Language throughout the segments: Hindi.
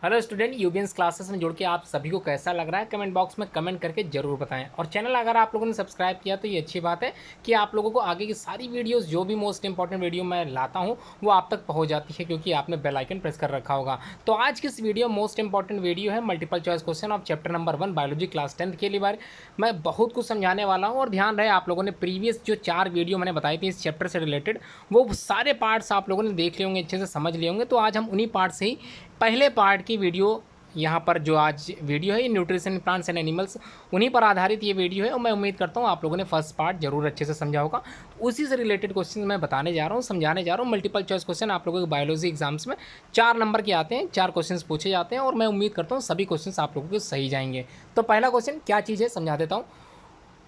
हेलो स्टूडेंट, यूबीएंस क्लासेस में जुड़ के आप सभी को कैसा लग रहा है कमेंट बॉक्स में कमेंट करके जरूर बताएं। और चैनल अगर आप लोगों ने सब्सक्राइब किया तो ये अच्छी बात है कि आप लोगों को आगे की सारी वीडियोस जो भी मोस्ट इंपॉर्टेंट वीडियो मैं लाता हूं वो आप तक पहुंच जाती है, क्योंकि आपने बेल आइकन प्रेस कर रखा होगा। तो आज की इस वीडियो मोस्ट इंपॉर्टेंट वीडियो है multiple choice question of chapter number 1 biology class 10 के लिए बारे मैं बहुत कुछ समझाने वाला हूँ। और ध्यान रहे, आप लोगों ने प्रीवियस जो 4 वीडियो मैंने बताई थी इस चैप्टर से रिलेटेड वो सारे पार्ट्स आप लोगों ने देख लिए होंगे, अच्छे से समझ लिए होंगे। तो आज हम उन्हीं पार्ट से ही पहले पार्ट की वीडियो, यहाँ पर जो आज वीडियो है ये न्यूट्रिशन प्लांट्स एंड एनिमल्स, उन्हीं पर आधारित ये वीडियो है। और मैं उम्मीद करता हूँ आप लोगों ने फर्स्ट पार्ट जरूर अच्छे से समझा होगा। उसी से रिलेटेड क्वेश्चन मैं बताने जा रहा हूँ, समझाने जा रहा हूँ। मल्टीपल चॉइस क्वेश्चन आप लोगों के बायोलॉजी एग्जाम्स में 4 नंबर के आते हैं, 4 क्वेश्चन पूछे जाते हैं और मैं उम्मीद करता हूँ सभी क्वेश्चन आप लोगों के सही जाएंगे। तो पहला क्वेश्चन क्या चीज़ है समझा देता हूँ।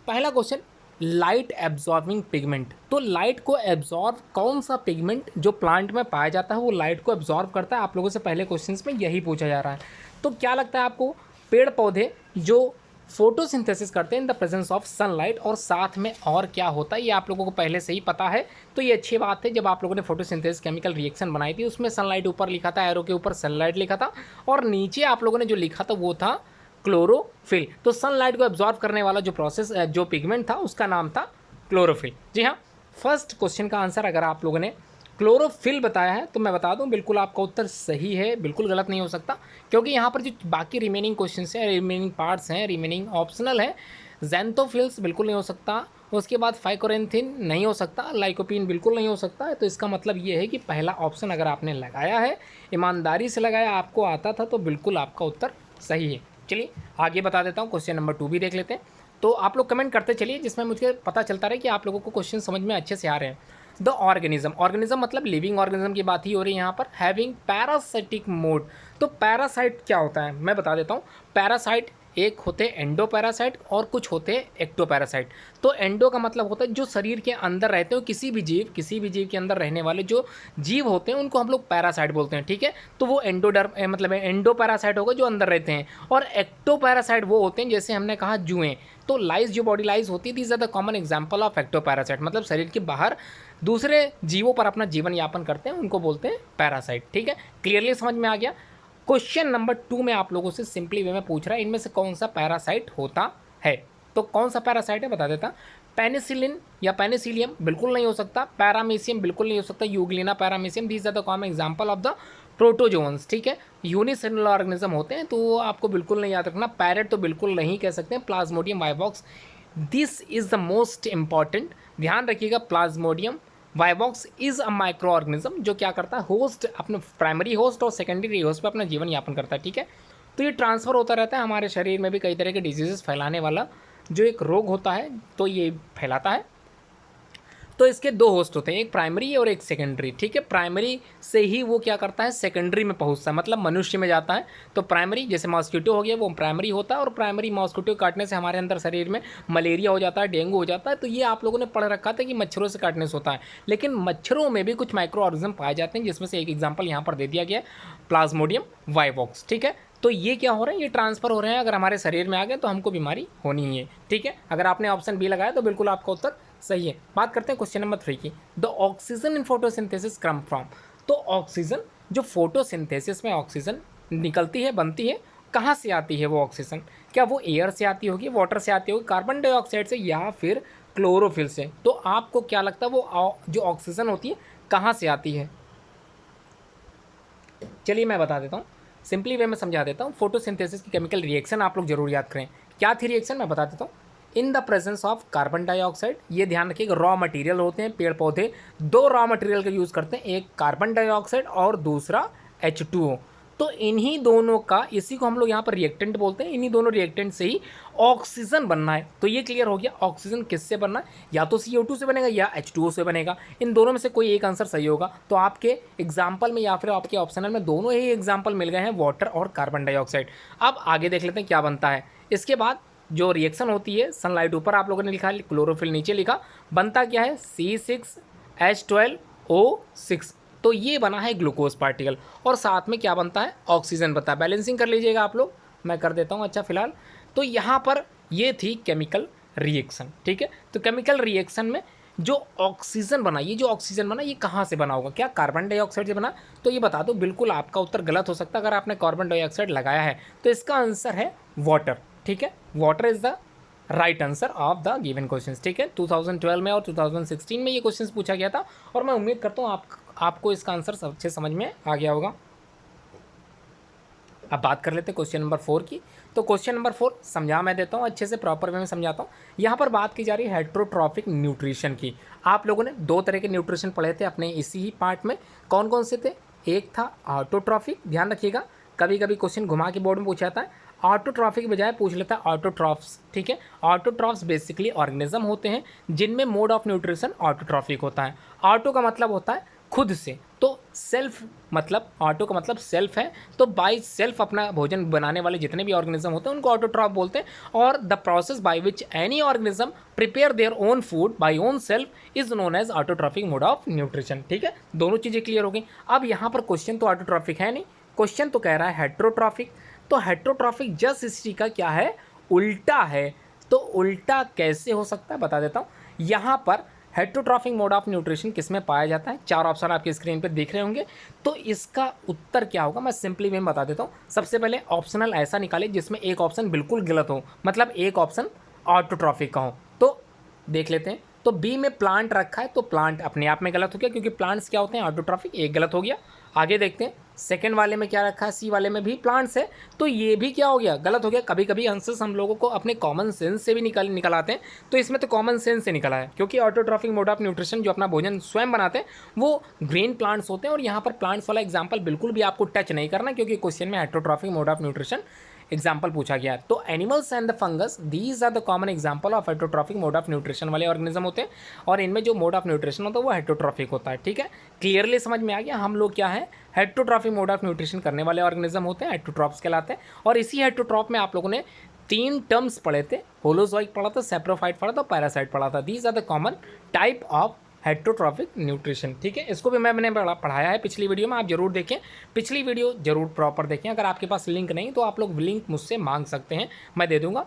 पहला क्वेश्चन, लाइट एब्जॉर्बिंग पिगमेंट। तो लाइट को एब्जॉर्ब कौन सा पिगमेंट जो प्लांट में पाया जाता है वो लाइट को एब्जॉर्ब करता है, आप लोगों से पहले क्वेश्चंस में यही पूछा जा रहा है। तो क्या लगता है आपको, पेड़ पौधे जो फोटोसिंथेसिस करते हैं in the presence of sunlight, और साथ में और क्या होता है ये आप लोगों को पहले से ही पता है। तो ये अच्छी बात है, जब आप लोगों ने फोटोसिंथेसिस केमिकल रिएक्शन बनाई थी उसमें सनलाइट ऊपर लिखा था, एरो के ऊपर सनलाइट लिखा था, और नीचे आप लोगों ने जो लिखा था वो था क्लोरोफिल। तो सनलाइट को एब्जॉर्ब करने वाला जो प्रोसेस जो पिगमेंट था उसका नाम था क्लोरोफिल। जी हाँ, फर्स्ट क्वेश्चन का आंसर अगर आप लोगों ने क्लोरोफिल बताया है तो मैं बता दूं बिल्कुल आपका उत्तर सही है, बिल्कुल गलत नहीं हो सकता। क्योंकि यहाँ पर जो बाकी रिमेनिंग क्वेश्चन हैं, रिमेनिंग पार्ट्स हैं, रिमेनिंग ऑप्शनल है। ज़ैंथोफिल्स बिल्कुल नहीं हो सकता, उसके बाद फाइकोरेंथिन नहीं हो सकता, लाइकोपीन बिल्कुल नहीं हो सकता है। तो इसका मतलब ये है कि पहला ऑप्शन अगर आपने लगाया है, ईमानदारी से लगाया, आपको आता था, तो बिल्कुल आपका उत्तर सही है। चलिए आगे बता देता हूँ, क्वेश्चन नंबर 2 भी देख लेते हैं। तो आप लोग कमेंट करते चलिए जिसमें मुझे पता चलता रहे कि आप लोगों को क्वेश्चन समझ में अच्छे से आ रहे हैं। द ऑर्गेनिज्म, ऑर्गेनिज्म मतलब लिविंग ऑर्गेनिज्म की बात ही हो रही है यहाँ पर। हैविंग पैरासाइटिक मोड, तो पैरासाइट क्या होता है मैं बता देता हूँ। पैरासाइट एक होते हैं एंडो पैरासाइट और कुछ होते हैं एक्टो पैरासाइट। तो एंडो का मतलब होता है जो शरीर के अंदर रहते हो, किसी भी जीव के अंदर रहने वाले जो जीव होते हैं उनको हम लोग पैरासाइट बोलते हैं, ठीक है। तो वो एंडोडर्म मतलब एंडो पैरासाइट होगा जो अंदर रहते हैं, और एक्टो पैरासाइट वो होते हैं जैसे हमने कहा जुएं। तो लाइस जो बॉडी लाइस होती है, these are the common example of ectoparasite, मतलब शरीर के बाहर दूसरे जीवों पर अपना जीवन यापन करते हैं, उनको बोलते हैं पैरासाइट, ठीक है। क्लियरली समझ में आ गया। क्वेश्चन नंबर 2 में आप लोगों से सिंपली वे में पूछ रहा है इनमें से कौन सा पैरासाइट होता है। तो कौन सा पैरासाइट है बता देता। पेनिसिलिन या पेनिसिलियम बिल्कुल नहीं हो सकता, पैरामीशियम बिल्कुल नहीं हो सकता, euglena paramecium, these are the common example of the protozoans, ठीक है। यूनिसेलुलर ऑर्गेनिज्म होते हैं तो आपको बिल्कुल नहीं याद रखना। पैरेट तो बिल्कुल नहीं कह सकते हैं। Plasmodium vivax, this is the most important, ध्यान रखिएगा। Plasmodium vivax is a micro organism जो क्या करता है, होस्ट अपने प्राइमरी होस्ट और सेकेंडरी होस्ट पर अपना जीवन यापन करता है, ठीक है। तो ये ट्रांसफ़र होता रहता है हमारे शरीर में भी, कई तरह के डिजीजेस फैलाने वाला जो एक रोग होता है तो ये फैलाता है। तो इसके 2 होस्ट होते हैं, एक प्राइमरी और एक सेकेंडरी, ठीक है। प्राइमरी से ही वो क्या करता है, सेकेंडरी में पहुंचता है, मतलब मनुष्य में जाता है। तो प्राइमरी जैसे मॉस्किटो हो गया वो प्राइमरी होता है, और प्राइमरी मॉस्किटो काटने से हमारे अंदर शरीर में मलेरिया हो जाता है, डेंगू हो जाता है। तो ये आप लोगों ने पढ़ रखा था कि मच्छरों से काटने से होता है, लेकिन मच्छरों में भी कुछ माइक्रो ऑर्गेनिज्म पाए जाते हैं, जिसमें से एक एग्जाम्पल यहाँ पर दे दिया गया प्लाज्मोडियम वाइवॉक्स, ठीक है। तो ये क्या हो रहे हैं, ये ट्रांसफ़र हो रहे हैं, अगर हमारे शरीर में आ गए तो हमको बीमारी होनी ही है, ठीक है। अगर आपने ऑप्शन बी लगाया तो बिल्कुल आपका उत्तर सही है। बात करते हैं क्वेश्चन नंबर 3 की। The oxygen in photosynthesis come from, तो ऑक्सीजन जो फोटोसिंथेसिस में ऑक्सीजन निकलती है, बनती है, कहाँ से आती है वो ऑक्सीजन? क्या वो एयर से आती होगी, वाटर से आती होगी, कार्बन डाइऑक्साइड से, या फिर क्लोरोफिल से? तो आपको क्या लगता है वो जो ऑक्सीजन होती है कहाँ से आती है? चलिए मैं बता देता हूँ, सिंपली वे में समझा देता हूँ। फोटोसिंथेसिस की केमिकल रिएक्शन आप लोग जरूर याद करें। क्या थी रिएक्शन मैं बता देता हूँ। In the presence of carbon dioxide, ये ध्यान रखिएगा, रॉ मटेरियल होते हैं, पेड़ पौधे 2 रॉ मटेरियल का यूज़ करते हैं, एक कार्बन डाइऑक्साइड और दूसरा H2O। तो इन्हीं दोनों का, इसी को हम लोग यहाँ पर रिएक्टेंट बोलते हैं, इन्हीं दोनों रिएक्टेंट से ही ऑक्सीजन बनना है। तो ये क्लियर हो गया, ऑक्सीजन किससे बनना है, या तो CO2 से बनेगा या H2O से बनेगा। इन दोनों में से कोई एक आंसर सही होगा। तो आपके एग्जाम्पल में या फिर आपके ऑप्शनल में दोनों ही एग्जाम्पल मिल गए हैं, वाटर और कार्बन डाइऑक्साइड। अब आगे देख लेते हैं क्या बनता है। इसके बाद जो रिएक्शन होती है, सनलाइट ऊपर आप लोगों ने लिखा, क्लोरोफिल नीचे लिखा, बनता क्या है, C6H12O6। तो ये बना है ग्लूकोज पार्टिकल, और साथ में क्या बनता है, ऑक्सीजन बनता है। बैलेंसिंग कर लीजिएगा आप लोग, मैं कर देता हूँ अच्छा फिलहाल। तो यहाँ पर ये थी केमिकल रिएक्शन, ठीक है। तो केमिकल रिएक्शन में जो ऑक्सीजन बना, ये जो ऑक्सीजन बना ये कहाँ से बना होगा? क्या कार्बन डाइऑक्साइड से बना? तो ये बता दो, बिल्कुल आपका उत्तर गलत हो सकता है अगर आपने कार्बन डाइऑक्साइड लगाया है। तो इसका आंसर है वाटर। ठीक है, water is the right answer of the given questions. ठीक है, 2012 में और 2016 में ये क्वेश्चंस पूछा गया था और मैं उम्मीद करता हूँ आपको इसका आंसर सबसे समझ में आ गया होगा। अब बात कर लेते हैं क्वेश्चन नंबर 4 की। तो क्वेश्चन नंबर 4 समझा मैं देता हूँ, अच्छे से प्रॉपर वे में समझाता हूँ। यहाँ पर बात की जा रही है हेट्रोट्रॉफिक न्यूट्रिशन की। आप लोगों ने दो तरह के न्यूट्रिशन पढ़े थे अपने इसी ही पार्ट में। कौन कौन से थे? एक था ऑटोट्रॉफिक, ध्यान रखिएगा, कभी कभी क्वेश्चन घुमा के बोर्ड में पूछा जाता है। ऑटोट्रॉफिक के बजाय पूछ लेता है ऑटोट्रॉफ्स। ठीक है, ऑटोट्रॉफ्स बेसिकली ऑर्गेनिज्म होते हैं जिनमें मोड ऑफ न्यूट्रिशन ऑटोट्रॉफिक होता है। ऑटो का मतलब होता है खुद से, तो सेल्फ, मतलब ऑटो का मतलब सेल्फ है, तो बाय सेल्फ अपना भोजन बनाने वाले जितने भी ऑर्गेनिज्म होते हैं उनको ऑटोट्रॉफ बोलते हैं। और the process by which any organism prepare their own food by own self is known as autotrophic mode of nutrition. ठीक है, दोनों चीज़ें क्लियर हो गई। अब यहाँ पर क्वेश्चन तो ऑटोट्रॉफिक है नहीं, क्वेश्चन तो कह रहा है हेट्रोट्रॉफिक। तो हेट्रोट्रॉफिक जस्ट इसी का क्या है? उल्टा है। तो उल्टा कैसे हो सकता है बता देता हूँ। यहाँ पर हेट्रोट्रॉफिक मोड ऑफ न्यूट्रिशन किस में पाया जाता है? चार ऑप्शन आपके स्क्रीन पे दिख रहे होंगे। तो इसका उत्तर क्या होगा मैं सिंपली वे में बता देता हूँ। सबसे पहले ऑप्शनल ऐसा निकाले जिसमें एक ऑप्शन बिल्कुल गलत हो, मतलब एक ऑप्शन ऑटोट्रॉफिक का हो। तो देख लेते हैं। तो बी में प्लांट रखा है, तो प्लांट अपने आप में गलत हो गया क्योंकि प्लांट्स क्या होते हैं? ऑटोट्रॉफिक, एक गलत हो गया। आगे देखते हैं, सेकंड वाले में क्या रखा है? सी वाले में भी प्लांट्स है, तो ये भी क्या हो गया? गलत हो गया। कभी कभी आंसर्स हम लोगों को अपने कॉमन सेंस से भी निकल आते हैं, तो इसमें तो कॉमन सेंस से निकला है क्योंकि ऑटोट्रॉफिक मोड ऑफ न्यूट्रिशन जो अपना भोजन स्वयं बनाते हैं वो ग्रीन प्लांट्स होते हैं। और यहाँ पर प्लांट्स वाला एग्जाम्पल बिल्कुल भी आपको टच नहीं करना क्योंकि क्वेश्चन में heterotrophic mode of nutrition example पूछा गया। तो animals and the fungus these are the common example of heterotrophic mode of nutrition वाले ऑर्गेनिज्म होते हैं और इनमें जो मोड ऑफ न्यूट्रिशन होता है वो हेट्रोट्रॉफिक होता है। ठीक है, क्लियरली समझ में आ गया हम लोग क्या है? हेट्रोट्रॉफिक मोड ऑफ न्यूट्रिशन करने वाले ऑर्गेनिज्म होते हैं, हेट्रोट्रॉफ्स कहलाते हैं। और इसी हेट्रोट्रॉफ में आप लोगों ने तीन टर्म्स पढ़े थे, होलोजोइक पढ़ा था, सेप्रोफाइट पढ़ा था, पैरासाइट पढ़ा था। These are the common type of heterotrophic nutrition. ठीक है, इसको भी मैंने पढ़ाया है पिछली वीडियो में, आप जरूर देखें, पिछली वीडियो जरूर प्रॉपर देखें। अगर आपके पास लिंक नहीं तो आप लोग लिंक मुझसे मांग सकते हैं, मैं दे दूंगा।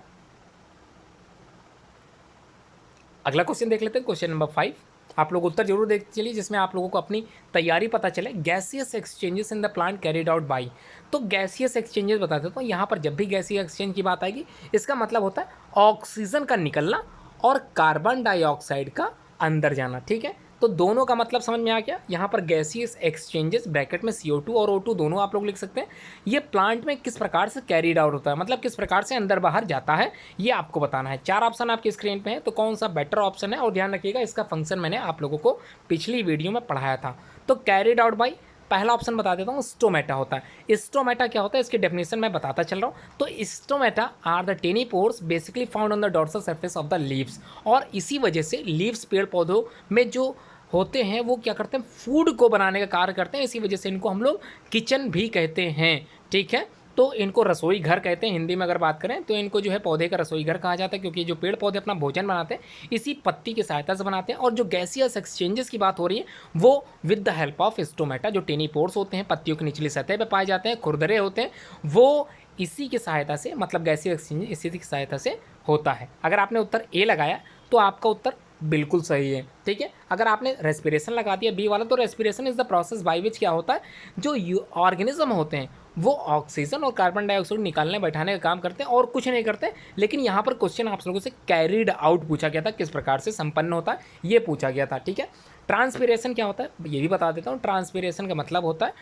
अगला क्वेश्चन देख लेते हैं, क्वेश्चन नंबर 5। आप लोग उत्तर जरूर देख चलिए जिसमें आप लोगों को अपनी तैयारी पता चले। Gaseous exchanges in the plant carried out by. तो गैसियस एक्सचेंजेस बता देता हूँ। यहाँ पर जब भी गैसियस एक्सचेंज की बात आएगी इसका मतलब होता है ऑक्सीजन का निकलना और कार्बन डाइऑक्साइड का अंदर जाना। ठीक है, तो दोनों का मतलब समझ में आ गया। यहाँ पर गैसियस एक्सचेंजेस ब्रैकेट में CO2 और O2 दोनों आप लोग लिख सकते हैं। ये प्लांट में किस प्रकार से कैरीड आउट होता है, मतलब किस प्रकार से अंदर बाहर जाता है, ये आपको बताना है। चार ऑप्शन आपकी स्क्रीन पे है, तो कौन सा बेटर ऑप्शन है? और ध्यान रखिएगा इसका फंक्शन मैंने आप लोगों को पिछली वीडियो में पढ़ाया था। तो कैरीड आउट बाई पहला ऑप्शन बता देता हूँ, स्टोमेटा होता है। स्टोमेटा क्या होता है इसकी डेफिनेशन मैं बताता चल रहा हूँ। तो stomata are the tiny pores basically found on the dorsal surface of the leaves. और इसी वजह से लीव्स पेड़ पौधों में जो होते हैं वो क्या करते हैं? फूड को बनाने का कार्य करते हैं। इसी वजह से इनको हम लोग किचन भी कहते हैं। ठीक है, तो इनको रसोई घर कहते हैं। हिंदी में अगर बात करें तो इनको जो है पौधे का रसोई घर कहा जाता है क्योंकि जो पेड़ पौधे अपना भोजन बनाते हैं इसी पत्ती की सहायता से बनाते हैं। और जो गैसियस एक्सचेंजेस की बात हो रही है वो with the help of stomata, जो टेनी पोर्स होते हैं पत्तियों की निचली सतह पर पाए जाते हैं, खुरदरे होते हैं, वो इसी की सहायता से, मतलब गैसियस एक्सचेंज इसी की सहायता से होता है। अगर आपने उत्तर ए लगाया तो आपका उत्तर बिल्कुल सही है। ठीक है, अगर आपने रेस्पिरेशन लगा दिया बी वाला, तो respiration is the process by विच क्या होता है, जो ऑर्गेनिज्म होते हैं वो ऑक्सीजन और कार्बन डाइऑक्साइड निकालने बैठाने का काम करते हैं और कुछ नहीं करते। लेकिन यहाँ पर क्वेश्चन आप लोगों से कैरिड आउट पूछा गया था, किस प्रकार से संपन्न होता है ये पूछा गया था। ठीक है, ट्रांसपिरेशन क्या होता है ये भी बता देता हूँ। ट्रांसपिरेशन का मतलब होता है,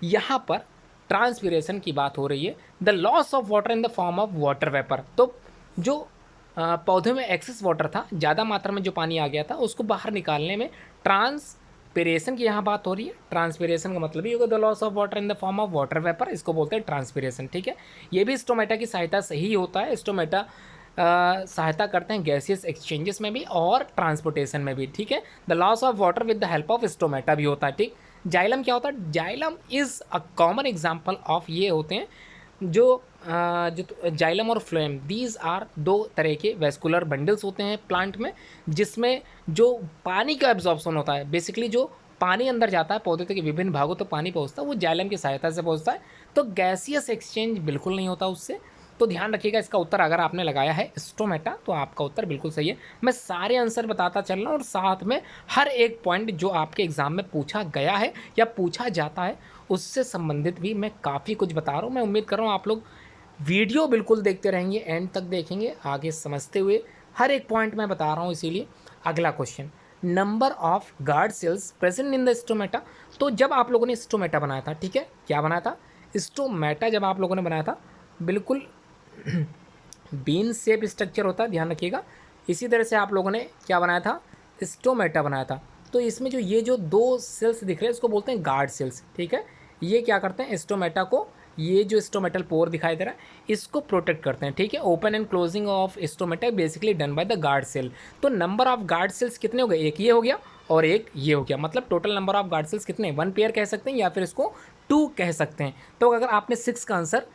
यहाँ पर ट्रांसपिरेशन की बात हो रही है, the loss of water in the form of water vapour. तो जो पौधे में एक्सेस वाटर था, ज़्यादा मात्रा में जो पानी आ गया था उसको बाहर निकालने में ट्रांसपिरेशन की यहाँ बात हो रही है। ट्रांसपिरेशन का मतलब ही होगा the loss of water in the form of water vapour, इसको बोलते हैं ट्रांसपिरेशन। ठीक है, ये भी स्टोमेटा की सहायता से ही होता है। स्टोमेटा सहायता करते हैं गैसियस एक्सचेंजेस में भी और ट्रांसपोर्टेशन में भी। ठीक है, the loss of water with the help of stomata भी होता है। ठीक, जाइलम क्या होता है? Xylem is a common example of, ये होते हैं जो जाइलम और फ्लोएम, दीज आर दो तरह के वेस्कुलर बंडल्स होते हैं प्लांट में, जिसमें जो पानी का एब्जॉर्प्शन होता है, बेसिकली जो पानी अंदर जाता है पौधे के विभिन्न भागों तक पानी पहुंचता है वो जाइलम की सहायता से पहुंचता है। तो गैसियस एक्सचेंज बिल्कुल नहीं होता उससे। तो ध्यान रखिएगा, इसका उत्तर अगर आपने लगाया है स्टोमेटा तो आपका उत्तर बिल्कुल सही है। मैं सारे आंसर बताता चल रहा हूँ और साथ में हर एक पॉइंट जो आपके एग्जाम में पूछा गया है या पूछा जाता है उससे संबंधित भी मैं काफ़ी कुछ बता रहा हूँ। मैं उम्मीद कर रहा हूँ आप लोग वीडियो बिल्कुल देखते रहेंगे, एंड तक देखेंगे आगे समझते हुए, हर एक पॉइंट मैं बता रहा हूँ। इसीलिए अगला question, number of guard cells present in the stomata. तो जब आप लोगों ने स्टोमेटा बनाया था, ठीक है, क्या बनाया था, स्टोमेटा जब आप लोगों ने बनाया था, बिल्कुल बीन शेप स्ट्रक्चर होता है, ध्यान रखिएगा। इसी तरह से आप लोगों ने क्या बनाया था, स्टोमेटा बनाया था। तो इसमें जो ये जो दो सेल्स दिख रहे हैं इसको बोलते हैं गार्ड सेल्स, ठीक है। ये क्या करते हैं, स्टोमेटा को, ये जो स्टोमेटल पोर दिखाई दे रहा है इसको प्रोटेक्ट करते हैं, ठीक है। Open and closing of stomata basically done by the guard cell. तो नंबर ऑफ गार्ड सेल्स कितने हो गए, एक ये हो गया और एक ये हो गया, मतलब total number of guard cells कितने, 1 पेयर कह सकते हैं या फिर इसको 2 कह सकते हैं। तो अगर आपने 6 का आंसर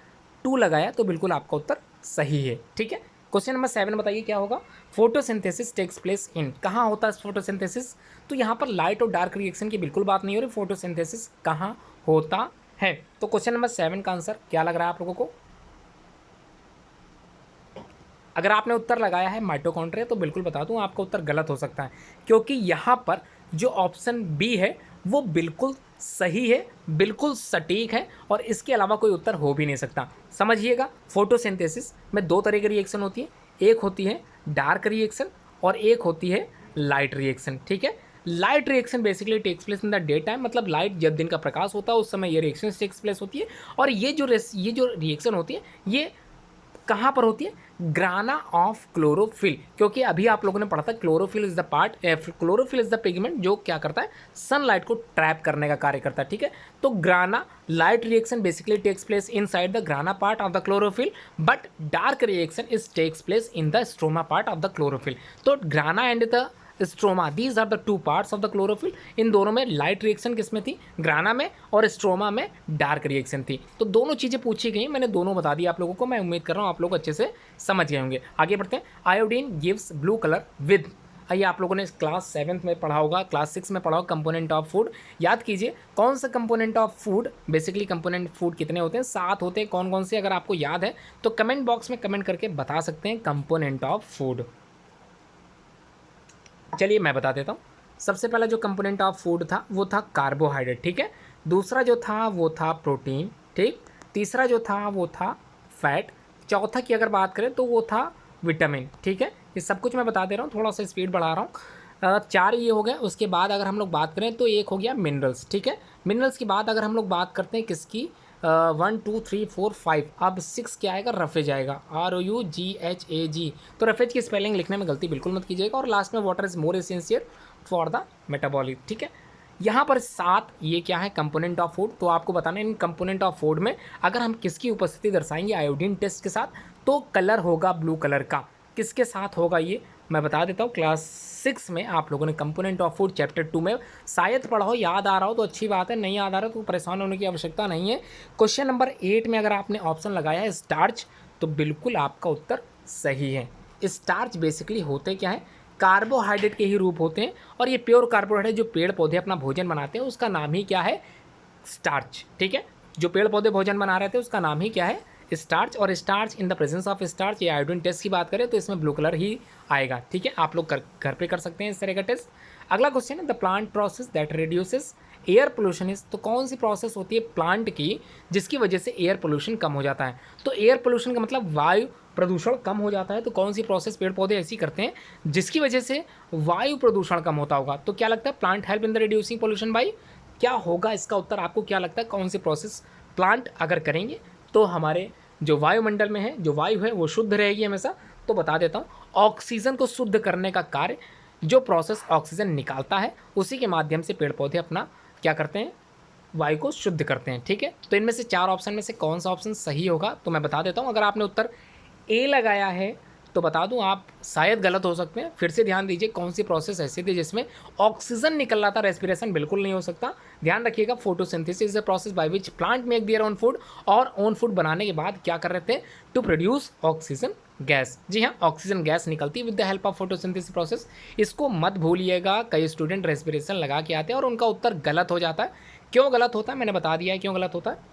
2 लगाया तो बिल्कुल आपका उत्तर सही है, ठीक है। क्वेश्चन नंबर 7 बताइए क्या होगा, फोटोसिंथेसिस टेक्स प्लेस इन, कहाँ होता है फोटोसिंथेसिस। तो यहाँ पर लाइट और डार्क रिएक्शन की बिल्कुल बात नहीं हो रही, फोटोसिंथेसिस कहाँ होता है। तो क्वेश्चन नंबर 7 का आंसर क्या लग रहा है आप लोगों को। अगर आपने उत्तर लगाया है माइटोकॉन्ड्रिया तो बिल्कुल बता दूं आपका उत्तर गलत हो सकता है, क्योंकि यहाँ पर जो ऑप्शन बी है वो बिल्कुल सही है, बिल्कुल सटीक है और इसके अलावा कोई उत्तर हो भी नहीं सकता। समझिएगा, फोटोसिंथेसिस में 2 तरह की रिएक्शन होती है, एक होती है डार्क रिएक्शन और एक होती है लाइट रिएक्शन, ठीक है। Light reaction basically takes place in the day time, मतलब लाइट जब दिन का प्रकाश होता है उस समय ये रिएक्शन टेक्स प्लेस होती है। और ये जो रिएक्शन होती है ये कहाँ पर होती है, ग्राना ऑफ क्लोरोफिल, क्योंकि अभी आप लोगों ने पढ़ा था chlorophyll is the part, chlorophyll is the pigment जो क्या करता है, सनलाइट को ट्रैप करने का कार्य करता है, ठीक है। तो grana light reaction basically takes place inside the grana part of the chlorophyll, but dark reaction is takes place in the stroma part of the chlorophyll. तो grana and the stroma, these are the 2 parts of the chlorophyll. इन दोनों में लाइट रिएक्शन किस में थी, ग्राना में, और स्ट्रोमा में डार्क रिएक्शन थी। तो दोनों चीज़ें पूछी गई, मैंने दोनों बता दी आप लोगों को। मैं उम्मीद कर रहा हूँ आप लोग अच्छे से समझ गए होंगे। आगे बढ़ते हैं, iodine gives blue colour with, आइए आप लोगों ने क्लास 7 में पढ़ा होगा, क्लास 6 में पढ़ा होगा, कंपोनेंट ऑफ फूड। याद कीजिए कौन सा component of food, basically component food कितने होते हैं, 7 होते हैं। कौन कौन से, अगर आपको याद है तो कमेंट बॉक्स में कमेंट करके बता सकते हैं कंपोनेंट ऑफ फूड। चलिए मैं बता देता हूँ। सबसे पहला जो कंपोनेंट ऑफ फूड था वो था कार्बोहाइड्रेट, ठीक है। दूसरा जो था वो था प्रोटीन, ठीक। तीसरा जो था वो था फैट। चौथा की अगर बात करें तो वो था विटामिन, ठीक है। ये सब कुछ मैं बता दे रहा हूँ, थोड़ा सा स्पीड बढ़ा रहा हूँ। 4 ये हो गए। उसके बाद अगर हम लोग बात करें तो एक हो गया मिनरल्स, ठीक है। मिनरल्स की बात अगर हम लोग बात करते हैं किसकी, 1 2 3 4 5, अब 6 क्या आएगा, रफेज आएगा, ROUGHAG। तो रफेज की स्पेलिंग लिखने में गलती बिल्कुल मत कीजिएगा। और लास्ट में water is more essential for the metabolic, ठीक है। यहाँ पर 7 ये क्या है, कंपोनेंट ऑफ फूड। तो आपको बताना है इन कंपोनेंट ऑफ फूड में अगर हम किसकी उपस्थिति दर्शाएंगे आयोडीन टेस्ट के साथ, तो कलर होगा ब्लू कलर का। किसके साथ होगा ये मैं बता देता हूँ। क्लास 6 में आप लोगों ने कंपोनेंट ऑफ फूड चैप्टर 2 में शायद पढ़ा हो, याद आ रहा हो तो अच्छी बात है, नहीं याद आ रहा तो परेशान होने की आवश्यकता नहीं है। क्वेश्चन नंबर 8 में अगर आपने ऑप्शन लगाया है स्टार्च तो बिल्कुल आपका उत्तर सही है। स्टार्च बेसिकली होते क्या है, कार्बोहाइड्रेट के ही रूप होते हैं, और ये प्योर कार्बोहाइड्रेट जो पेड़ पौधे अपना भोजन बनाते हैं उसका नाम ही क्या है, स्टार्च, ठीक है। जो पेड़ पौधे भोजन बना रहे थे उसका नाम ही क्या है, स्टार्च। और starch in the presence of starch, ये आयोडीन टेस्ट की बात करें तो इसमें ब्लू कलर ही आएगा, ठीक है। आप लोग घर पे कर सकते हैं इस तरह का टेस्ट। अगला क्वेश्चन है the plant process that reduces air pollution is, तो कौन सी प्रोसेस होती है प्लांट की जिसकी वजह से एयर पोल्यूशन कम हो जाता है। तो एयर पोल्यूशन का मतलब वायु प्रदूषण कम हो जाता है। तो कौन सी प्रोसेस पेड़ पौधे ऐसी करते हैं जिसकी वजह से वायु प्रदूषण कम होता होगा। तो क्या लगता है, plant help in the reducing pollution by, क्या होगा इसका उत्तर, आपको क्या लगता है कौन सी प्रोसेस प्लांट अगर करेंगे तो हमारे जो वायुमंडल में है जो वायु है वो शुद्ध रहेगी हमेशा। तो बता देता हूँ, ऑक्सीजन को शुद्ध करने का कार्य जो प्रोसेस ऑक्सीजन निकालता है उसी के माध्यम से पेड़ पौधे अपना क्या करते हैं, वायु को शुद्ध करते हैं, ठीक है। तो इनमें से 4 ऑप्शन में से कौन सा ऑप्शन सही होगा तो मैं बता देता हूँ। अगर आपने उत्तर ए लगाया है तो बता दूं आप शायद गलत हो सकते हैं। फिर से ध्यान दीजिए कौन सी प्रोसेस ऐसी थी जिसमें ऑक्सीजन निकल रहा था, रेस्पिरेशन बिल्कुल नहीं हो सकता। ध्यान रखिएगा, photosynthesis is the process by which plant make their own food, और ओन फूड बनाने के बाद क्या कर रहे थे, टू प्रोड्यूस ऑक्सीजन गैस। जी हाँ, ऑक्सीजन गैस निकलती है with the help of photosynthesis process. इसको मत भूलिएगा, कई स्टूडेंट रेस्पिरेशन लगा के आते हैं और उनका उत्तर गलत हो जाता है। क्यों गलत होता है मैंने बता दिया है क्यों गलत होता है।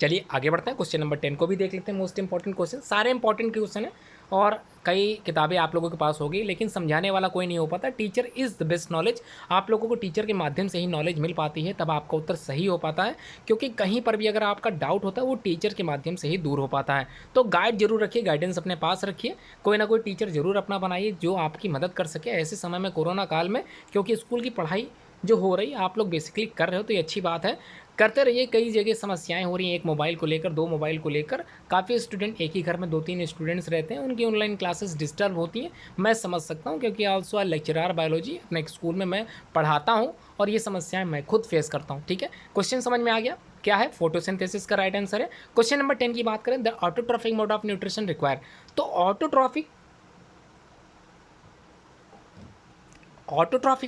चलिए आगे बढ़ते हैं, क्वेश्चन नंबर 10 को भी देख लेते हैं। मोस्ट इंपॉर्टेंट क्वेश्चन, सारे इंपॉर्टेंट क्वेश्चन है और कई किताबें आप लोगों के पास होगी, लेकिन समझाने वाला कोई नहीं हो पाता। Teacher is the best knowledge. आप लोगों को टीचर के माध्यम से ही नॉलेज मिल पाती है, तब आपका उत्तर सही हो पाता है, क्योंकि कहीं पर भी अगर आपका डाउट होता है वो टीचर के माध्यम से ही दूर हो पाता है। तो गाइड जरूर रखिए, गाइडेंस अपने पास रखिए, कोई ना कोई टीचर जरूर अपना बनाइए जो आपकी मदद कर सके ऐसे समय में, कोरोना काल में, क्योंकि स्कूल की पढ़ाई जो हो रही आप लोग बेसिकली कर रहे हो तो ये अच्छी बात है, करते रहिए। कई जगह समस्याएं हो रही हैं, एक मोबाइल को लेकर, दो मोबाइल को लेकर, काफ़ी स्टूडेंट, एक ही घर में 2-3 स्टूडेंट्स रहते हैं, उनकी ऑनलाइन क्लासेस डिस्टर्ब होती हैं। मैं समझ सकता हूं, क्योंकि ऑल्सो आ लेक्चरर बायोलॉजी, अपने एक स्कूल में मैं पढ़ाता हूं और ये समस्याएं मैं खुद फेस करता हूँ। ठीक है, क्वेश्चन समझ में आ गया क्या है? फोटोसिंथेसिस का राइट आंसर है। क्वेश्चन नंबर 10 की बात करें, the autotrophic mode of nutrition require. तो ऑटोट्रॉफिक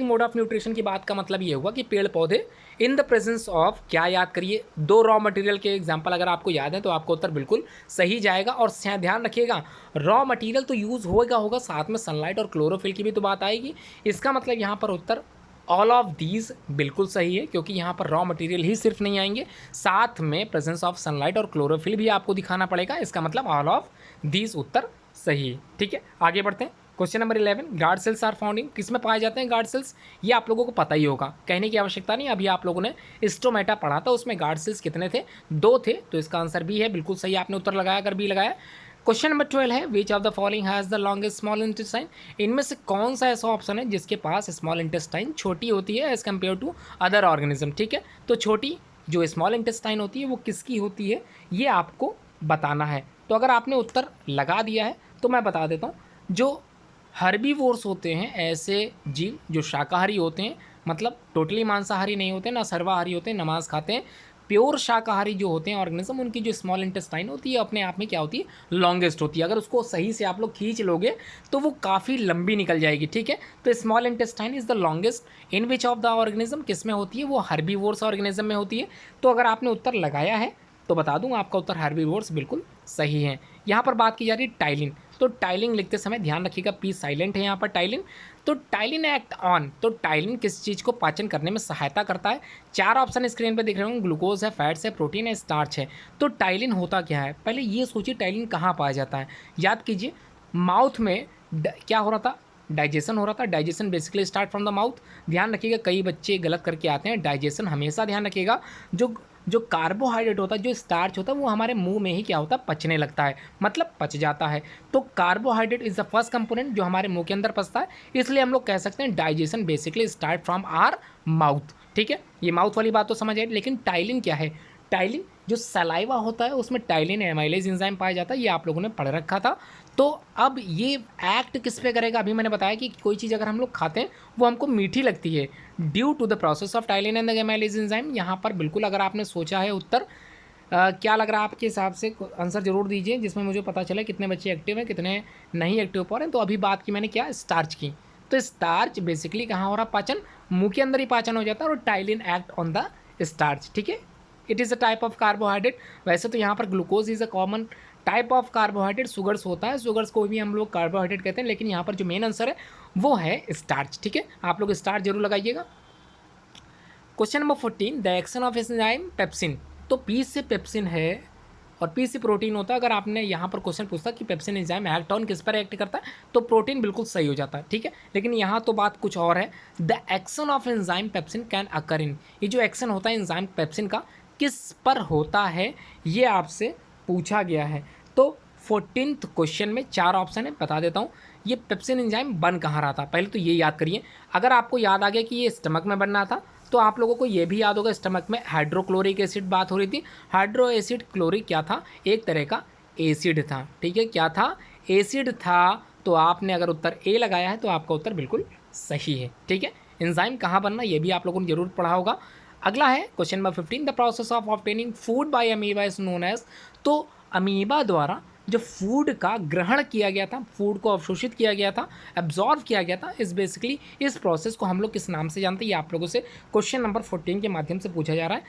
मोड ऑफ न्यूट्रिशन की बात का मतलब ये हुआ कि पेड़ पौधे इन द प्रेजेंस ऑफ, क्या याद करिए, दो रॉ मटेरियल के एग्जांपल अगर आपको याद है तो आपका उत्तर बिल्कुल सही जाएगा। और ध्यान रखिएगा, रॉ मटेरियल तो यूज़ होगा, साथ में सनलाइट और क्लोरोफिल की भी तो बात आएगी। इसका मतलब यहाँ पर उत्तर ऑल ऑफ दीज बिल्कुल सही है, क्योंकि यहाँ पर रॉ मटेरियल ही सिर्फ नहीं आएंगे, साथ में प्रेजेंस ऑफ सनलाइट और क्लोरोफिल भी आपको दिखाना पड़ेगा। इसका मतलब ऑल ऑफ दीज उत्तर सही है। ठीक है, आगे बढ़ते हैं। Question number 11, guard cells are founding, किस में पाए जाते हैं गार्ड सेल्स? ये आप लोगों को पता ही होगा, कहने की आवश्यकता नहीं। अभी आप लोगों ने स्टोमेटा पढ़ा था, उसमें गार्ड सेल्स कितने थे? 2 थे, तो इसका आंसर बी है, बिल्कुल सही आपने उत्तर लगाया अगर बी लगाया। क्वेश्चन नंबर 12 है, विच of the following has the longest small intestine. इनमें से कौन सा ऐसा ऑप्शन है जिसके पास स्मॉल इंटेस्टाइन छोटी होती है as compare to other organism? ठीक है, तो छोटी जो स्मॉल इंटेस्टाइन होती है वो किसकी होती है, ये आपको बताना है। तो अगर आपने उत्तर लगा दिया है तो मैं बता देता हूँ, जो हर्बीवोर्स होते हैं, ऐसे जीव जो शाकाहारी होते हैं, मतलब टोटली मांसाहारी नहीं होते, ना सर्वाहारी होते हैं, नमाज खाते हैं, प्योर शाकाहारी जो होते हैं ऑर्गेनिज्म, उनकी जो स्मॉल इंटेस्टाइन होती है अपने आप में क्या होती है? लॉन्गेस्ट होती है। अगर उसको सही से आप लोग खींच लोगे तो वो काफ़ी लंबी निकल जाएगी। ठीक है, तो small intestine is the longest in which of the organism, किस में होती है? वो हर्बीवोर्स ऑर्गेनिज्म में होती है। तो अगर आपने उत्तर लगाया है तो बता दूँ, आपका उत्तर हर्बीवोर्स बिल्कुल सही है। यहाँ पर बात की जा रही है टाइलिन, तो टाइलिन लिखते समय ध्यान रखिएगा, पी साइलेंट है यहाँ पर टाइलिन। तो टाइलिन एक्ट ऑन, तो टाइलिन किस चीज़ को पाचन करने में सहायता करता है? 4 ऑप्शन स्क्रीन पे दिख रहे होंगे, ग्लूकोज है, फैट्स है, प्रोटीन है, स्टार्च है। तो टाइलिन होता क्या है? पहले ये सोचिए टाइलिन कहाँ पाया जाता है। याद कीजिए, माउथ में क्या हो रहा था? डाइजेशन हो रहा था। Digestion basically start from the mouth. ध्यान रखिएगा, कई बच्चे गलत करके आते हैं। डाइजेशन हमेशा ध्यान रखिएगा, जो कार्बोहाइड्रेट होता है, जो स्टार्च होता है, वो हमारे मुंह में ही क्या होता है? पचने लगता है, मतलब पच जाता है। तो carbohydrate is the first component जो हमारे मुंह के अंदर पचता है, इसलिए हम लोग कह सकते हैं digestion basically start from are mouth. ठीक है, ये माउथ वाली बात तो समझ आई। लेकिन टाइलिन क्या है? टाइलिन जो सलाइवा होता है उसमें टाइलिन एमाइलेज एंजाइम पाया जाता है, ये आप लोगों ने पढ़ रखा था। तो अब ये एक्ट किस पे करेगा? अभी मैंने बताया कि कोई चीज़ अगर हम लोग खाते हैं वो हमको मीठी लगती है, due to the process of ptyalin and the amylase enzyme. यहाँ पर बिल्कुल अगर आपने सोचा है उत्तर क्या लग रहा है आपके हिसाब से, आंसर जरूर दीजिए, जिसमें मुझे पता चले कितने बच्चे एक्टिव हैं, कितने नहीं एक्टिव पा रहे हैं। तो अभी बात की मैंने क्या? स्टार्च की। तो स्टार्च बेसिकली कहाँ हो रहा? पाचन, मुंह के अंदर ही पाचन हो जाता है, और ptyalin act on the starch. ठीक है, it is a type of carbohydrate. वैसे तो यहाँ पर glucose is a common type of carbohydrate, sugars होता है, शुगर्स को भी हम लोग कार्बोहाइड्रेट कहते हैं, लेकिन यहाँ पर जो मेन आंसर है वो है स्टार्च। ठीक है, आप लोग स्टार्च जरूर लगाइएगा। Question number 14, the action of enzyme pepsin. तो पी से पेप्सिन है और पी से प्रोटीन होता है। अगर आपने यहाँ पर क्वेश्चन पूछता कि पेप्सिन एंजाइम एक्ट ऑन किस पर एक्ट करता है, तो प्रोटीन बिल्कुल सही हो जाता है। ठीक है, लेकिन यहाँ तो बात कुछ और है। The action of enzyme pepsin can occur in, ये जो एक्शन होता है एंजाइम पेप्सिन का किस पर होता है, ये आपसे पूछा गया है। तो 14th क्वेश्चन में 4 ऑप्शन है, बता देता हूँ। ये पेप्सिन एंजाइम बन कहाँ रहा था, पहले तो ये याद करिए। अगर आपको याद आ गया कि ये स्टमक में बनना था, तो आप लोगों को ये भी याद होगा, स्टमक में हाइड्रोक्लोरिक एसिड बात हो रही थी। हाइड्रो एसिड क्लोरिक क्या था? एक तरह का एसिड था। ठीक है, क्या था? एसिड था। तो आपने अगर उत्तर ए लगाया है तो आपका उत्तर बिल्कुल सही है। ठीक है, एंजाइम कहाँ बनना ये भी आप लोगों ने जरूर पढ़ा होगा। अगला है question number 15, the process of obtaining food by amoeba is known as. तो अमीबा द्वारा जो फूड का ग्रहण किया गया था, फूड को अवशोषित किया गया था, एब्जॉर्व किया गया था, इस बेसिकली इस प्रोसेस को हम लोग किस नाम से जानते हैं, ये आप लोगों से क्वेश्चन नंबर 14 के माध्यम से पूछा जा रहा है।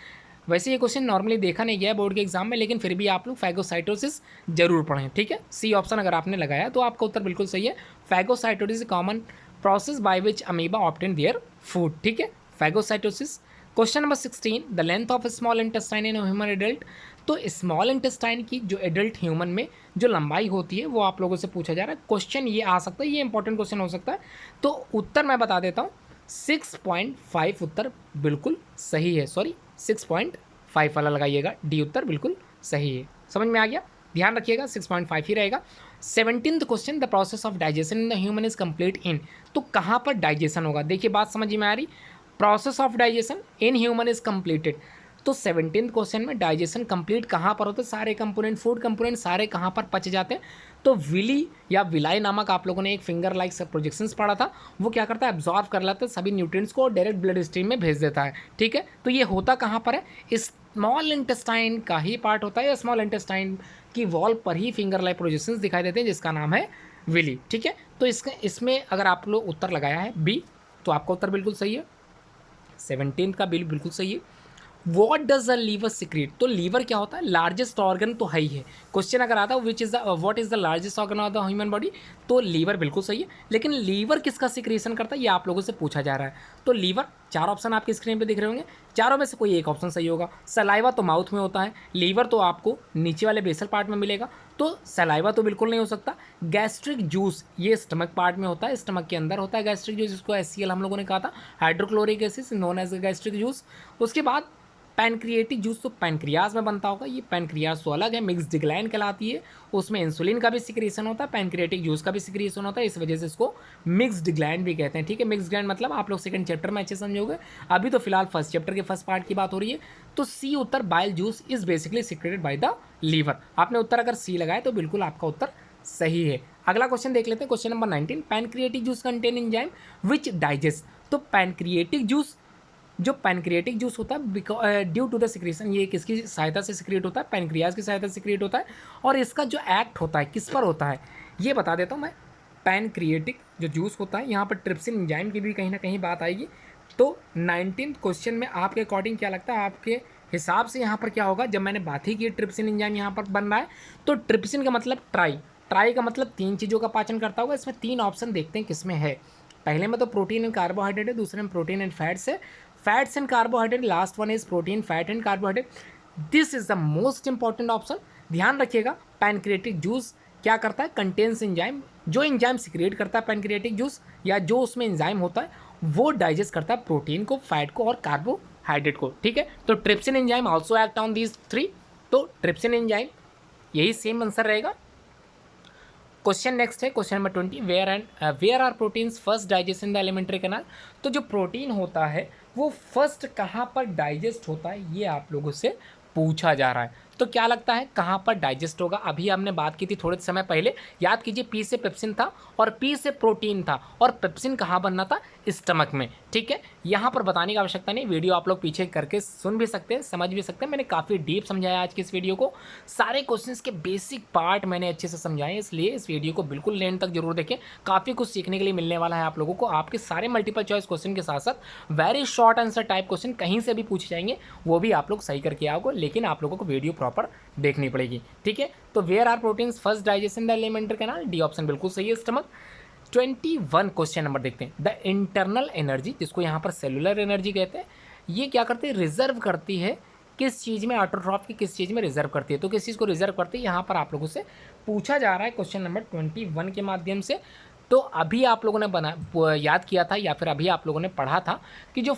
वैसे ये क्वेश्चन नॉर्मली देखा नहीं गया है बोर्ड के एग्जाम में, लेकिन फिर भी आप लोग फैगोसाइटोसिस जरूर पढ़ें। ठीक है, सी ऑप्शन अगर आपने लगाया तो आपका उत्तर बिल्कुल सही है। Phagocytosis common process by which amoeba obtain their food. ठीक है, phagocytosis question number 16, the length of small intestine in human adult. तो स्मॉल इंटेस्टाइन की जो एडल्ट ह्यूमन में जो लंबाई होती है वो आप लोगों से पूछा जा रहा है। क्वेश्चन ये आ सकता है, ये इंपॉर्टेंट क्वेश्चन हो सकता है। तो उत्तर मैं बता देता हूँ, 6.5 उत्तर बिल्कुल सही है। सॉरी 6.5 वाला लगाइएगा, डी उत्तर बिल्कुल सही है। समझ में आ गया, ध्यान रखिएगा 6.5 ही रहेगा। 17th question, the process of digestion in the human is complete in. तो कहाँ पर डाइजेशन होगा, देखिए बात समझ में आ रही, process of digestion in human is completed. तो 17th क्वेश्चन में डाइजेशन कंप्लीट कहाँ पर होता है, सारे कंपोनेंट फूड कंपोनेंट सारे कहाँ पर पच जाते हैं। तो विली या विलाई नामक आप लोगों ने एक फिंगर लाइक प्रोजेक्शंस पढ़ा था, वो क्या करता है, एब्जॉर्व कर लेता है सभी न्यूट्रिएंट्स को और डायरेक्ट ब्लड स्ट्रीम में भेज देता है। ठीक है, तो ये होता कहाँ पर है, स्मॉल इंटेस्टाइन का ही पार्ट होता है, या स्मॉल इंटेस्टाइन की वॉल पर ही फिंगर लाइक प्रोजेक्शंस दिखाई देते हैं, जिसका नाम है विली। ठीक है, तो इसमें अगर आप लोग उत्तर लगाया है बी, तो आपका उत्तर बिल्कुल सही है। 17 का बिल बिल्कुल सही है। What does the liver secrete. तो लीवर क्या होता है, लार्जेस्ट ऑर्गन तो है ही है। क्वेश्चन अगर आता है which is the what is the largest organ of the human body, तो लीवर बिल्कुल सही है। लेकिन लीवर किसका सिक्रेशन करता है, ये आप लोगों से पूछा जा रहा है। तो लीवर, चार ऑप्शन आपके स्क्रीन पे दिख रहे होंगे, चारों में से कोई एक ऑप्शन सही होगा। सलाइवा तो माउथ में होता है, लीवर तो आपको नीचे वाले बेसल पार्ट में मिलेगा, तो सलाइवा तो बिल्कुल नहीं हो सकता। गैस्ट्रिक जूस ये स्टमक पार्ट में होता है, स्टमक के अंदर होता है गैस्ट्रिक जूस, जिसको HCl हम लोगों ने कहा था, hydrochloric acid known as gastric juice. उसके बाद पैनक्रिएटिक जूस तो पैनक्रियाज में बनता होगा, ये पैनक्रियाज तो अलग है, मिक्स्ड ग्लैंड कहलाती है, उसमें इंसुलिन का भी सिक्रीशन होता है, पैनक्रिएटिक जूस का भी सिक्रीशन होता है, इस वजह से इसको मिक्स्ड ग्लैंड भी कहते हैं। ठीक है, मिक्स्ड ग्लैंड मतलब आप लोग सेकंड चैप्टर में अच्छे समझोगे, अभी तो फिलहाल फर्स्ट चैप्टर के फर्स्ट पार्ट की बात हो रही है। तो सी उत्तर, bile juice is basically secreted by the liver. आपने उत्तर अगर सी लगाया तो बिल्कुल आपका उत्तर सही है। अगला क्वेश्चन देख लेते हैं, question number 19, pancreatic juice contain enzyme which digest. तो पैनक्रिएटिक जूस, जो पैनक्रिएटिक जूस होता है ड्यू टू द सिक्रेशन, ये किसकी सहायता से सिक्रिएट होता है, पैनक्रियाज की सहायता से सिक्रिएट होता है। और इसका जो एक्ट होता है किस पर होता है ये बता देता हूँ मैं। पैनक्रिएटिक जो जूस होता है, यहाँ पर ट्रिप्सिन एंजाइम की भी कहीं ना कहीं बात आएगी। तो 19th क्वेश्चन में आपके अकॉर्डिंग क्या लगता है, आपके हिसाब से यहाँ पर क्या होगा, जब मैंने बात ही की ट्रिप्सिन एंजाइम यहाँ पर बन रहा है, तो ट्रिप्सिन का मतलब ट्राई का मतलब 3 चीज़ों का पाचन करता होगा। इसमें 3 ऑप्शन देखते हैं किसमें है। पहले में तो प्रोटीन एंड कार्बोहाइड्रेट है, दूसरे में प्रोटीन एंड फैट्स है, fats and carbohydrate, last one is protein fat and carbohydrate. This is the most important option, ध्यान रखिएगा। पैनक्रिएटिक जूस क्या करता है, कंटेन्स एंजाइम, जो एंजाइम सिक्रिएट करता है पैनक्रिएटिक जूस, या जो उसमें एंजाइम होता है वो डाइजेस्ट करता है प्रोटीन को, फैट को और कार्बोहाइड्रेट को। ठीक है, तो trypsin enzyme also act on these 3, तो ट्रिप्सिन एंजाइम यही सेम आंसर रहेगा। क्वेश्चन नेक्स्ट है, question number 20, where are proteins first digest in the alimentary canal. तो जो प्रोटीन होता है वो फर्स्ट कहाँ पर डाइजेस्ट होता है, ये आप लोगों से पूछा जा रहा है। तो क्या लगता है कहाँ पर डाइजेस्ट होगा, अभी हमने बात की थी थोड़े समय पहले, याद कीजिए, पी से पेप्सिन था और पी से प्रोटीन था, और पेप्सिन कहाँ बनना था, स्टमक में। ठीक है, यहाँ पर बताने की आवश्यकता नहीं, वीडियो आप लोग पीछे करके सुन भी सकते हैं, समझ भी सकते हैं। मैंने काफ़ी डीप समझाया आज के इस वीडियो को, सारे क्वेश्चंस के बेसिक पार्ट मैंने अच्छे से समझाए, इसलिए इस वीडियो को बिल्कुल लेंड तक जरूर देखें, काफ़ी कुछ सीखने के लिए मिलने वाला है आप लोगों को। आपके सारे मल्टीपल चॉइस क्वेश्चन के साथ साथ very short answer type question कहीं से भी पूछे जाएंगे, वो भी आप लोग सही करके आओगे, लेकिन आप लोगों को वीडियो प्रॉपर देखनी पड़ेगी। ठीक है, तो where are proteins first digestion the alimentary canal, D option बिल्कुल सही है, स्टमक। 21 क्वेश्चन नंबर देखते हैं, द इंटरनल एनर्जी, जिसको यहाँ पर सेलुलर एनर्जी कहते हैं, ये क्या करती है, रिजर्व करती है किस चीज़ में, ऑटोट्रॉफ की किस चीज़ में रिजर्व करती है। तो किस चीज़ को रिजर्व करती है, यहाँ पर आप लोगों से पूछा जा रहा है क्वेश्चन नंबर 21 के माध्यम से। तो अभी आप लोगों ने याद किया था, या फिर अभी आप लोगों ने पढ़ा था कि जो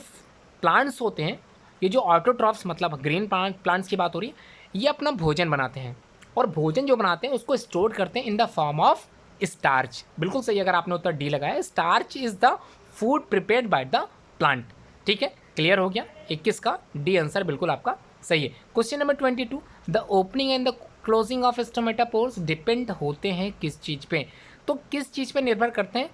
प्लांट्स होते हैं, ये जो ऑटोट्रॉफ्स मतलब ग्रीन प्लांट्स की बात हो रही है, ये अपना भोजन बनाते हैं, और भोजन जो बनाते हैं उसको स्टोर करते हैं in the form of starch. बिल्कुल सही, अगर आपने उत्तर डी लगाया, starch is the food prepared by the plant. ठीक है, क्लियर हो गया, 21 का डी आंसर बिल्कुल आपका सही है। Question number 22, the opening and the closing of stomata pores depend होते हैं किस चीज़ पे। तो किस चीज़ पे निर्भर करते हैं,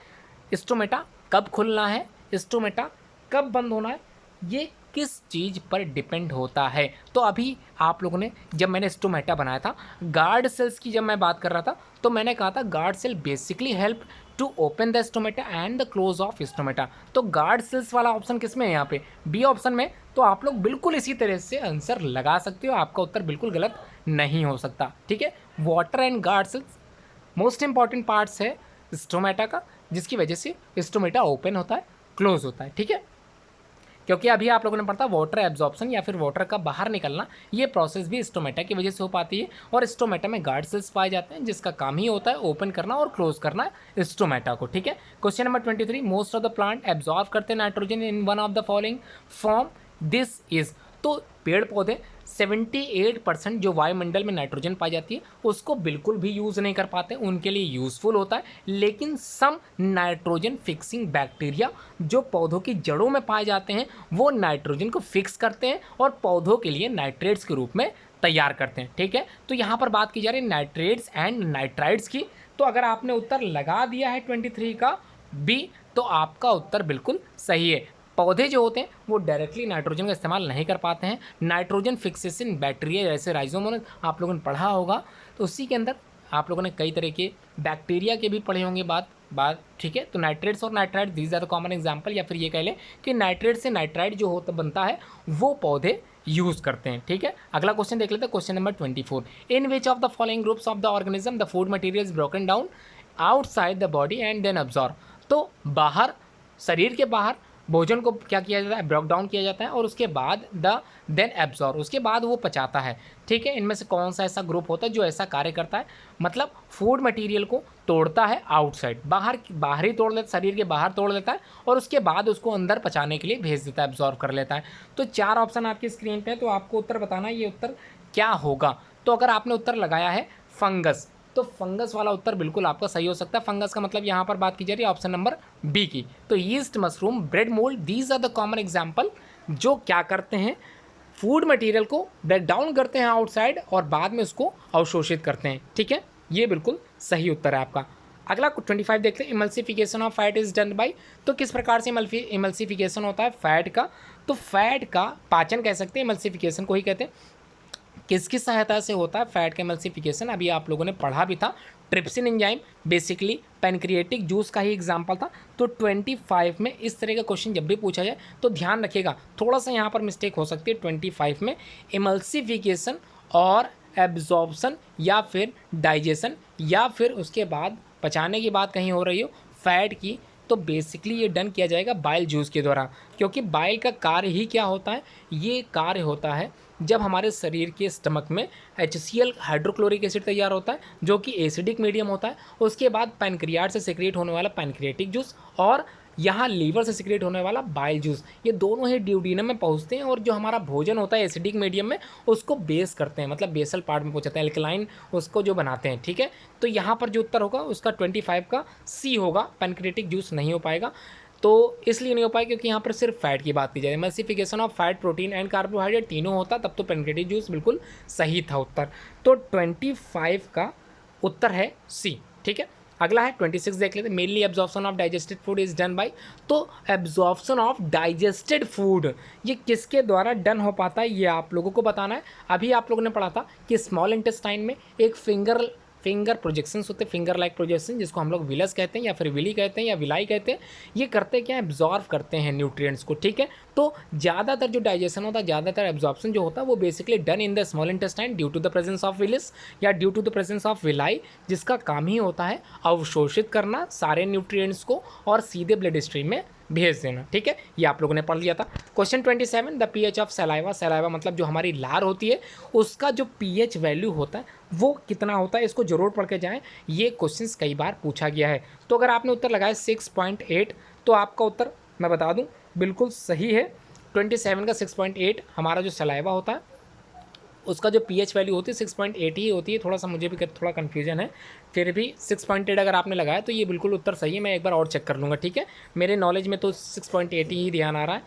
स्टोमेटा कब खुलना है, स्टोमेटा कब बंद होना है, ये किस चीज़ पर डिपेंड होता है। तो अभी आप लोगों ने, जब मैंने स्टोमेटा बनाया था, गार्ड सेल्स की जब मैं बात कर रहा था, तो मैंने कहा था guard cell basically help to open the stomata and the close of stomata. तो गार्ड सेल्स वाला ऑप्शन किस में है, यहाँ पे बी ऑप्शन में। तो आप लोग बिल्कुल इसी तरह से आंसर लगा सकते हो, आपका उत्तर बिल्कुल गलत नहीं हो सकता। ठीक है, water and guard cells most important parts है स्टोमेटा का, जिसकी वजह से स्टोमेटा ओपन होता है, क्लोज होता है। ठीक है, क्योंकि अभी आप लोगों ने पढ़ा वाटर एब्जॉर्प्शन या फिर वाटर का बाहर निकलना, ये प्रोसेस भी स्टोमेटा की वजह से हो पाती है। और स्टोमेटा में गार्ड सेल्स पाए जाते हैं जिसका काम ही होता है ओपन करना और क्लोज करना स्टोमेटा को, ठीक है। Question number 23, most of the plant absorb करते हैं nitrogen in one of the following form, this is. तो पेड़ पौधे 78% जो वायुमंडल में नाइट्रोजन पाई जाती है उसको बिल्कुल भी यूज़ नहीं कर पाते, उनके लिए यूज़फुल होता है। लेकिन सम नाइट्रोजन फिक्सिंग बैक्टीरिया जो पौधों की जड़ों में पाए जाते हैं वो नाइट्रोजन को फिक्स करते हैं और पौधों के लिए नाइट्रेट्स के रूप में तैयार करते हैं, ठीक है। तो यहाँ पर बात की जा रही है नाइट्रेट्स एंड नाइट्राइड्स की। तो अगर आपने उत्तर लगा दिया है 23 का बी, तो आपका उत्तर बिल्कुल सही है। पौधे जो होते हैं वो डायरेक्टली नाइट्रोजन का इस्तेमाल नहीं कर पाते हैं। नाइट्रोजन फिक्सेशन बैक्टीरिया जैसे राइजोमोनस आप लोगों ने पढ़ा होगा, तो उसी के अंदर आप लोगों ने कई तरह के बैक्टीरिया के भी पढ़े होंगे बात, ठीक है। तो नाइट्रेट्स और nitride these are the common example, या फिर ये कह लें कि नाइट्रेट से नाइट्राइड जो होता बनता है वो पौधे यूज़ करते हैं, ठीक है। अगला क्वेश्चन देख लेते हैं, question number 24, in which of the following groups of the organism the food material is broken down outside the body and then absorb. तो बाहर, शरीर के बाहर भोजन को क्या किया जाता है, ब्रेक डाउन किया जाता है और उसके बाद देन एब्जॉर्ब, उसके बाद वो पचाता है, ठीक है। इनमें से कौन सा ऐसा ग्रुप होता है जो ऐसा कार्य करता है, मतलब फूड मटेरियल को तोड़ता है आउटसाइड, बाहर ही तोड़ लेता, शरीर के बाहर तोड़ लेता है और उसके बाद उसको अंदर पचाने के लिए भेज देता है, एब्जॉर्ब कर लेता है। तो 4 ऑप्शन आपकी स्क्रीन पे है, तो आपको उत्तर बताना है ये उत्तर क्या होगा। तो अगर आपने उत्तर लगाया है फंगस, तो फंगस वाला उत्तर बिल्कुल आपका सही हो सकता है। फंगस का मतलब यहाँ पर बात की जा रही है ऑप्शन नंबर बी की। तो yeast, mushroom, bread mould, these are the common example जो क्या करते हैं, फूड मटेरियल को ब्रेक डाउन करते हैं आउटसाइड और बाद में उसको अवशोषित करते हैं, ठीक है। ये बिल्कुल सही उत्तर है आपका। अगला 25 देखते हैं, emulsification of fat is done by. तो किस प्रकार से इमल्सिफिकेशन होता है फैट का, तो फैट का पाचन कह सकते हैं, इमल्सिफिकेशन को ही कहते हैं। किसकी सहायता से होता है फैट का एमल्सिफिकेशन, अभी आप लोगों ने पढ़ा भी था, trypsin enzyme, basically pancreatic juice का ही एग्जांपल था। तो 25 में इस तरह का क्वेश्चन जब भी पूछा जाए तो ध्यान रखिएगा, थोड़ा सा यहाँ पर मिस्टेक हो सकती है। 25 में इमल्सिफिकेशन और एब्जॉर्प्शन या फिर डाइजेशन या फिर उसके बाद पचाने की बात कहीं हो रही हो फैट की, तो बेसिकली ये डन किया जाएगा बाइल जूस के द्वारा। क्योंकि बाइल का कार्य ही क्या होता है, ये कार्य होता है जब हमारे शरीर के स्टमक में HCl हाइड्रोक्लोरिक एसिड तैयार होता है जो कि एसिडिक मीडियम होता है, उसके बाद पैनक्रियाट से सिक्रेट होने वाला पैनक्रिएटिक जूस और यहाँ लीवर से सिक्रेट होने वाला बाइल जूस, ये दोनों ही ड्यूडेनम में पहुँचते हैं और जो हमारा भोजन होता है एसिडिक मीडियम में उसको बेस करते हैं, मतलब बेसल पार्ट में पहुँचाते हैं, एल्कलाइन उसको जो बनाते हैं, ठीक है। तो यहाँ पर जो उत्तर होगा उसका 25 का सी होगा, पैनक्रिएटिक जूस नहीं हो पाएगा। तो इसलिए नहीं हो पाएगा क्योंकि यहाँ पर सिर्फ फैट की बात की जाए, emulsification of fat, protein and carbohydrate तीनों होता तब तो पैनक्रिएटिक जूस बिल्कुल सही था उत्तर। तो 25 का उत्तर है सी, ठीक है। अगला है 26 देख लेते हैं, mainly absorption of digested food is done by. तो एब्जॉर्प्शन ऑफ डाइजेस्टेड फूड ये किसके द्वारा डन हो पाता है ये आप लोगों को बताना है। अभी आप लोगों ने पढ़ा था कि स्मॉल इंटेस्टाइन में एक फिंगर प्रोजेक्शंस होते हैं, फिंगर लाइक प्रोजेक्शन, जिसको हम लोग विलस कहते हैं या फिर विली कहते हैं या विलाई कहते हैं। ये करते क्या है, एब्जॉर्व करते हैं न्यूट्रिएंट्स को, ठीक है। तो ज़्यादातर जो डाइजेशन होता है, ज़्यादातर एब्जॉर्प्शन जो होता है वो basically done in the small intestine due to the presence of villus या due to the presence of villi, जिसका काम ही होता है अवशोषित करना सारे न्यूट्रिएंट्स को और सीधे ब्लड स्ट्रीम में भेज देना, ठीक है। ये आप लोगों ने पढ़ लिया था। Question 27, the pH of saliva, saliva मतलब जो हमारी लार होती है उसका जो पीएच वैल्यू होता है वो कितना होता है, इसको जरूर पढ़ के जाएं, ये क्वेश्चंस कई बार पूछा गया है। तो अगर आपने उत्तर लगाया 6.8 तो आपका उत्तर मैं बता दूं बिल्कुल सही है। 27 का 6.8 हमारा जो सलाइवा होता है उसका जो पीएच वैल्यू होती है 6.8 ही होती है। थोड़ा सा मुझे भी थोड़ा कन्फ्यूजन है, फिर भी 6.8 अगर आपने लगाया तो ये बिल्कुल उत्तर सही है। मैं एक बार और चेक कर लूँगा, ठीक है। मेरे नॉलेज में तो 6.8 ही ध्यान आ रहा है,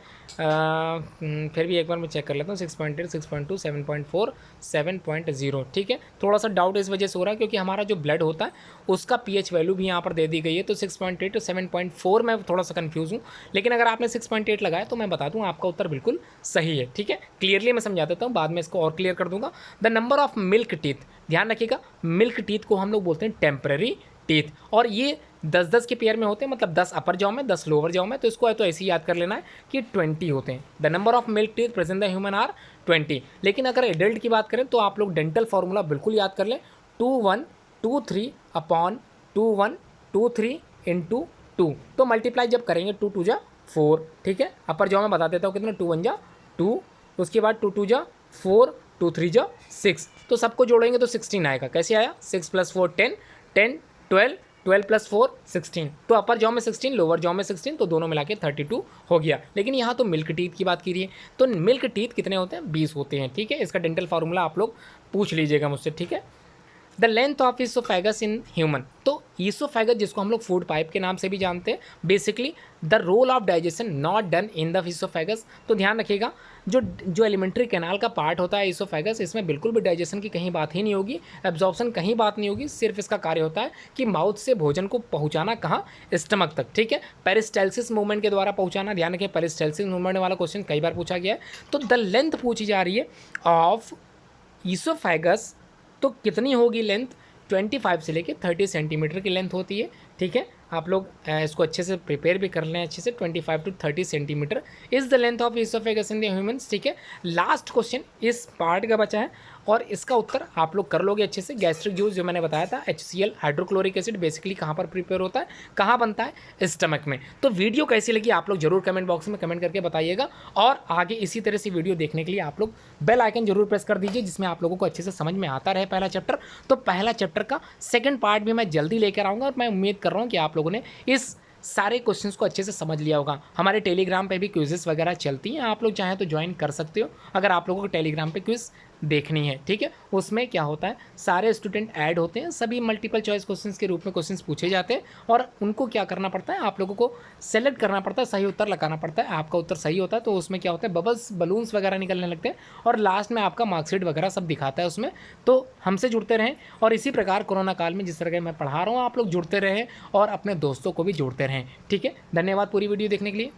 फिर भी एक बार मैं चेक कर लेता हूँ। 6.8, 6.2, 7.4, 7.0, ठीक है। थोड़ा सा डाउट इस वजह से हो रहा है क्योंकि हमारा जो ब्लड होता है उसका पीएच वैल्यू भी यहाँ पर दे दी गई है। तो 6.8 तो 7.4 मैं थोड़ा सा कन्फ्यूज़ हूँ, लेकिन अगर आपने 6.8 लगाया तो मैं बता दूँ आपका उत्तर बिल्कुल सही है, ठीक है। क्लियरली मैं समझा देता हूँ, बाद में इसको और क्लियर कर दूँगा। The number of milk teeth, ध्यान रखिएगा, मिल्क टीथ को हम लोग बोलते हैं टेम्पररी टीथ, और ये 10-10 के पेयर में होते हैं, मतलब 10 अपर जाओ में 10 लोअर जाओ में। तो इसको तो ऐसे ही याद कर लेना है कि 20 होते हैं। The number of milk teeth present the human are 20। लेकिन अगर एडल्ट की बात करें तो आप लोग डेंटल फार्मूला बिल्कुल याद कर लें, 2123 अपॉन 2123 इंटू 2। तो मल्टीप्लाई जब करेंगे 2 2 जा 4, ठीक है। अपर जाओ मैं बता देता हूँ कितना, 2 1 जा 2, उसके बाद 2 2 जा 4, 2 3 जा 6, तो सबको जोड़ेंगे तो 16 आएगा। कैसे आया, 6 + 4 10, 10 12, 12 + 4 16, तो अपर जाओ में 16, लोअर जाओ में 16, तो दोनों मिला के 32 हो गया। लेकिन यहाँ तो मिल्क टीथ की बात की रही है, तो मिल्क टीथ कितने होते हैं, 20 होते हैं, ठीक है। इसका डेंटल फार्मूला आप लोग पूछ लीजिएगा मुझसे, ठीक है। The length of oesophagus in human, तो ईसोफेगस जिसको हम लोग फूड पाइप के नाम से भी जानते हैं, basically the role of digestion not done in the oesophagus. तो ध्यान रखिएगा, जो एलिमेंट्री कैनाल का पार्ट होता है ईसोफेगस, इसमें बिल्कुल भी डाइजेशन की कहीं बात ही नहीं होगी, एब्जॉर्प्शन कहीं बात नहीं होगी, सिर्फ इसका कार्य होता है कि माउथ से भोजन को पहुंचाना कहाँ, स्टमक तक, ठीक है। पेरिस्टाल्सिस मूवमेंट के द्वारा पहुंचाना, ध्यान रखें पेरिस्टाल्सिस मूवमेंट वाला क्वेश्चन कई बार पूछा गया है। तो द लेंथ पूछी जा रही है ऑफ ईसोफेगस, तो कितनी होगी लेंथ, 25 से लेके 30 सेंटीमीटर की लेंथ होती है, ठीक है। आप लोग इसको अच्छे से प्रिपेयर भी कर लें अच्छे से, 25 to 30 centimetre is the length of oesophagus in the humans, ठीक है। लास्ट क्वेश्चन इस पार्ट का बचा है और इसका उत्तर आप लोग कर लोगे अच्छे से। गैस्ट्रिक जूस जो मैंने बताया था, HCl हाइड्रोक्लोरिक एसिड बेसिकली कहाँ पर प्रिपेयर होता है, कहाँ बनता है, स्टमक में। तो वीडियो कैसी लगी आप लोग जरूर कमेंट बॉक्स में कमेंट करके बताइएगा, और आगे इसी तरह से वीडियो देखने के लिए आप लोग बेल आइकन जरूर प्रेस कर दीजिए, जिसमें आप लोगों को अच्छे से समझ में आता रहे पहला चैप्टर। तो पहला चैप्टर का सेकंड पार्ट भी मैं जल्दी लेकर आऊँगा, और मैं उम्मीद कर रहा हूँ कि आप लोगों ने इस सारे क्वेश्चंस को अच्छे से समझ लिया होगा। हमारे टेलीग्राम पे भी क्विज़ेस वगैरह चलती हैं, आप लोग चाहें तो ज्वाइन कर सकते हो अगर आप लोगों को टेलीग्राम पे क्विज़ देखनी है, ठीक है। उसमें क्या होता है, सारे स्टूडेंट ऐड होते हैं, सभी मल्टीपल चॉइस क्वेश्चंस के रूप में क्वेश्चंस पूछे जाते हैं, और उनको क्या करना पड़ता है, आप लोगों को सेलेक्ट करना पड़ता है, सही उत्तर लगाना पड़ता है। आपका उत्तर सही होता है तो उसमें क्या होता है, बबल्स बलून्स वगैरह निकलने लगते हैं, और लास्ट में आपका मार्कशीट वगैरह सब दिखाता है उसमें। तो हमसे जुड़ते रहें, और इसी प्रकार कोरोना काल में जिस तरह के मैं पढ़ा रहा हूँ आप लोग जुड़ते रहें, और अपने दोस्तों को भी जोड़ते रहें, ठीक है। धन्यवाद पूरी वीडियो देखने के लिए।